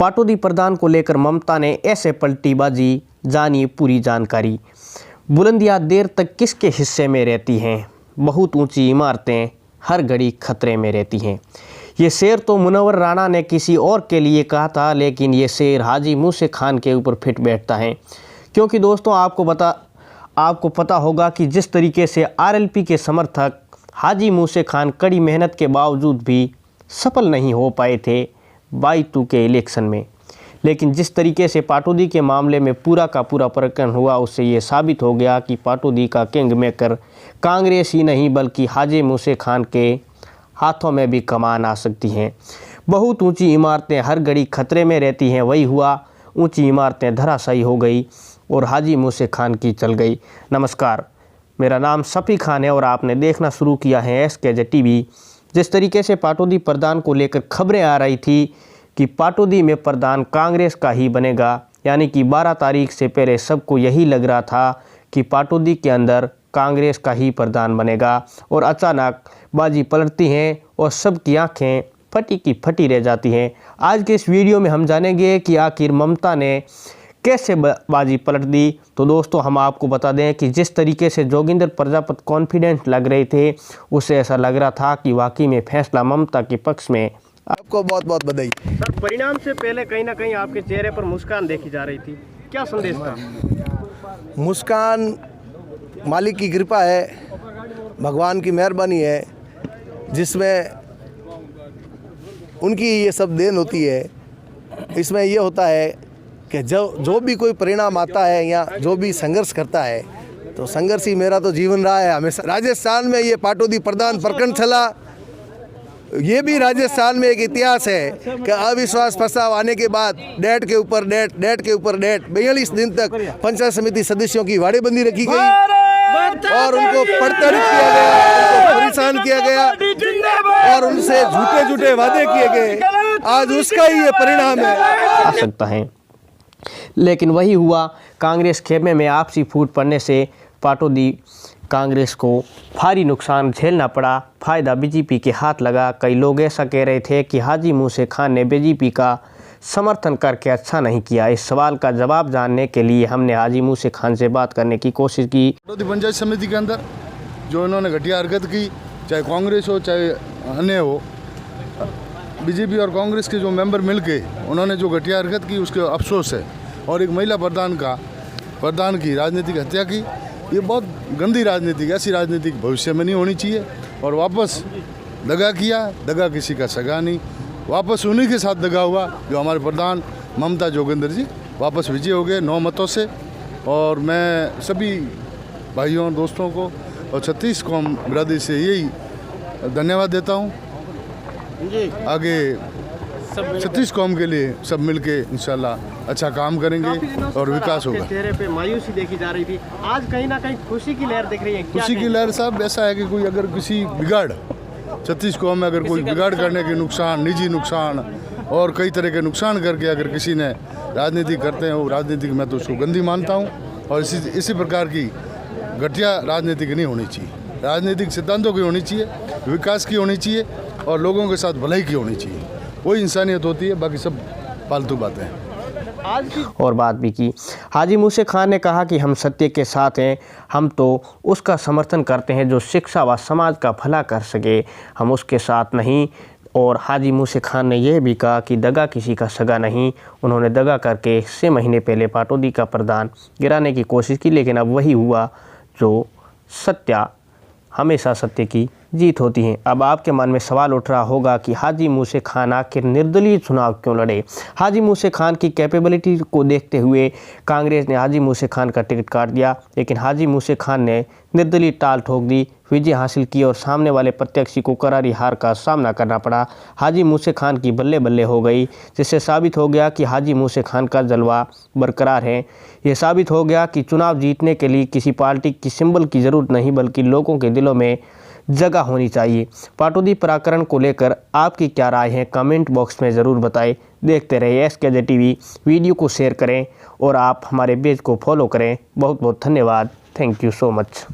पाटौदी प्रधान को लेकर ममता ने ऐसे पलटीबाजी, जानिए पूरी जानकारी। बुलंदियां देर तक किसके हिस्से में रहती हैं? बहुत ऊंची इमारतें हर घड़ी खतरे में रहती हैं। ये शेर तो मुनव्वर राणा ने किसी और के लिए कहा था, लेकिन ये शेर हाजी मूसे खान के ऊपर फिट बैठता है। क्योंकि दोस्तों आपको पता होगा कि जिस तरीके से आरएलपी के समर्थक हाजी मूसे खान कड़ी मेहनत के बावजूद भी सफल नहीं हो पाए थे 22 के इलेक्शन में, लेकिन जिस तरीके से पाटौदी के मामले में पूरा का पूरा प्रकरण हुआ, उससे ये साबित हो गया कि पाटौदी का किंग मेकर कांग्रेस ही नहीं बल्कि हाजी मूसे खान के हाथों में भी कमान आ सकती हैं। बहुत ऊंची इमारतें हर घड़ी खतरे में रहती हैं, वही हुआ। ऊंची इमारतें धराशायी हो गई और हाजी मूसे खान की चल गई। नमस्कार, मेरा नाम सफ़ी खान है और आपने देखना शुरू किया है SKJ टीवी। जिस तरीके से पाटौदी प्रधान को लेकर खबरें आ रही थी कि पाटौदी में प्रधान कांग्रेस का ही बनेगा, यानी कि 12 तारीख से पहले सबको यही लग रहा था कि पाटौदी के अंदर कांग्रेस का ही प्रधान बनेगा, और अचानक बाजी पलटती हैं और सबकी आंखें फटी की फटी रह जाती हैं। आज के इस वीडियो में हम जानेंगे कि आखिर ममता ने कैसे बाजी पलट दी। तो दोस्तों हम आपको बता दें कि जिस तरीके से जोगिंदर प्रजापति कॉन्फिडेंट लग रहे थे, उससे ऐसा लग रहा था कि वाकई में फैसला ममता के पक्ष में। आपको बहुत बहुत बधाई। सर, परिणाम से पहले कहीं ना कहीं आपके चेहरे पर मुस्कान देखी जा रही थी, क्या संदेश था? मुस्कान मालिक की कृपा है, भगवान की मेहरबानी है, जिसमें उनकी ये सब देन होती है। इसमें ये होता है कि जो भी कोई परिणाम आता है या जो भी संघर्ष करता है, तो संघर्ष ही मेरा तो जीवन रहा है हमेशा। राजस्थान में ये पाटौदी प्रधान प्रकरण चला, ये भी राजस्थान में एक इतिहास है कि अविश्वास प्रस्ताव आने के बाद डेट के ऊपर डेट 42 दिन तक पंचायत समिति सदस्यों की वाड़ेबंदी रखी गई और उनको प्रताड़ित किया गया, उनको परेशान किया गया और उनसे झूठे वादे किए गए। आज उसका ही ये परिणाम है। आ सकता है, लेकिन वही हुआ। कांग्रेस खेमे में आपसी फूट पड़ने से पाटौदी कांग्रेस को भारी नुकसान झेलना पड़ा। फायदा बीजेपी के हाथ लगा। कई लोग ऐसा कह रहे थे कि हाजी मूसे खान ने बीजेपी का समर्थन करके अच्छा नहीं किया। इस सवाल का जवाब जानने के लिए हमने हाजी मूसे खान से बात करने की कोशिश की। पाटौदी पंचायत समिति के अंदर जो इन्होंने घटिया हरकत की, चाहे कांग्रेस हो चाहे अन्य हो, बीजेपी और कांग्रेस के जो मेंबर मिलके उन्होंने जो घटिया हरकत की उसके अफसोस है। और एक महिला प्रधान की राजनीतिक हत्या की, ये बहुत गंदी राजनीति, ऐसी राजनीति भविष्य में नहीं होनी चाहिए। और वापस दगा किया, दगा किसी का सगा नहीं, वापस उन्हीं के साथ दगा हुआ जो हमारे प्रधान ममता जोगिंदर जी वापस विजय हो गए 9 मतों से। और मैं सभी भाइयों दोस्तों को और 36 कौम बिरादरी से यही धन्यवाद देता हूँ। आगे 36 कौम के लिए सब मिलके इंशाल्लाह अच्छा काम करेंगे और विकास होगा। चेहरे पे मायूसी देखी जा रही थी, आज कहीं ना कहीं खुशी की लहर दिख रही है। खुशी की लहर साहब ऐसा है कि कोई अगर किसी बिगाड़ 36 कौम में अगर कोई बिगाड़ करने के नुकसान, निजी नुकसान और कई तरह के नुकसान करके अगर किसी ने राजनीति करते हैं, वो राजनीति मैं तो उसको गंदी मानता हूँ। और इसी प्रकार की घटिया राजनीतिक नहीं होनी चाहिए। राजनीतिक सिद्धांतों की होनी चाहिए, विकास की होनी चाहिए और लोगों के साथ भलाई की होनी चाहिए। वही इंसानियत होती है, बाकी सब फालतू बातें हैं। और बात भी की हाजी मूसे खान ने कहा कि हम सत्य के साथ हैं, हम तो उसका समर्थन करते हैं जो शिक्षा व समाज का भला कर सके, हम उसके साथ नहीं। और हाजी मूसे खान ने यह भी कहा कि दगा किसी का सगा नहीं। उन्होंने दगा करके 6 महीने पहले पाटौदी का प्रधान गिराने की कोशिश की, लेकिन अब वही हुआ जो सत्य हमेशा सत्य की जीत होती है। अब आपके मन में सवाल उठ रहा होगा कि हाजी मूसे खान आखिर निर्दलीय चुनाव क्यों लड़े? हाजी मूसे खान की कैपेबिलिटी को देखते हुए कांग्रेस ने हाजी मूसे खान का टिकट काट दिया, लेकिन हाजी मूसे खान ने निर्दलीय टाल ठोक दी, विजय हासिल की और सामने वाले प्रत्याशी को करारी हार का सामना करना पड़ा। हाजी मूसे खान की बल्ले बल्ले हो गई, जिससे साबित हो गया कि हाजी मूसे खान का जलवा बरकरार है। ये साबित हो गया कि चुनाव जीतने के लिए किसी पार्टी की सिंबल की ज़रूरत नहीं, बल्कि लोगों के दिलों में जगह होनी चाहिए। पाटौदी प्रकरण को लेकर आपकी क्या राय है, कमेंट बॉक्स में ज़रूर बताएं। देखते रहिए SKJ टीवी, वीडियो को शेयर करें और आप हमारे पेज को फॉलो करें। बहुत बहुत धन्यवाद। Thank you so much.